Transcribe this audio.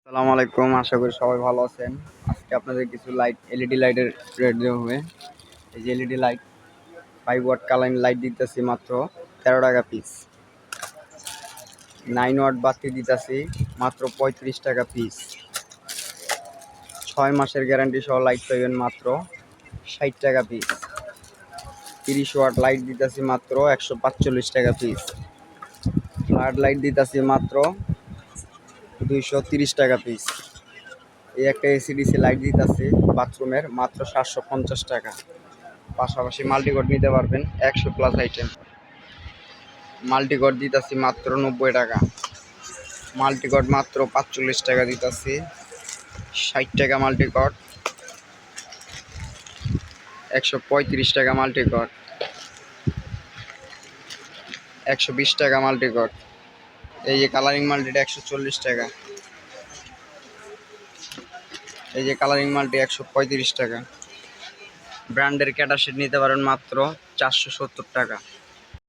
আসসালামু আলাইকুম, আশা করি সবাই ভালো আছেন। আজকে আপনাদের কিছু এলইডি লাইটের রেট দেওয়া হবে। এই যে LED light 5 watt colouring light দিতেছি মাত্র 13 টাকা পিস। 9 ওয়াট বাতি দিতেছি মাত্র 35 টাকা পিস। 6 মাসের গ্যারান্টি সহ লাইট পাইবেন মাত্র 60 টাকা পিস। 30 ওয়াট লাইট দিতেছি মাত্র 145 টাকা পিস। ফ্লাড লাইট দিতেছি মাত্র 230 টাকা পিস। এই একটা এসিডিসি লাইট দিতেছি বাথরুমের মাত্র 750 টাকা। পাশাপাশি মাল্টিকট নিতে পারবেন 100+ আইটেম। মাল্টিকট দিতেছি মাত্র 90 টাকা। মাল্টিকট মাত্র 45 টাকা দিতেছি। 60 টাকা মাল্টিকট। 135 টাকা মাল্টিকট। 120 টাকা মাল্টিকট। এই যে কালারিং মাল্টিটা 140 টাকা। এই যে কালারিং মাল্টি 135 টাকা। ব্র্যান্ডের ক্যাটাশিট নিতে পারেন মাত্র 470 টাকা।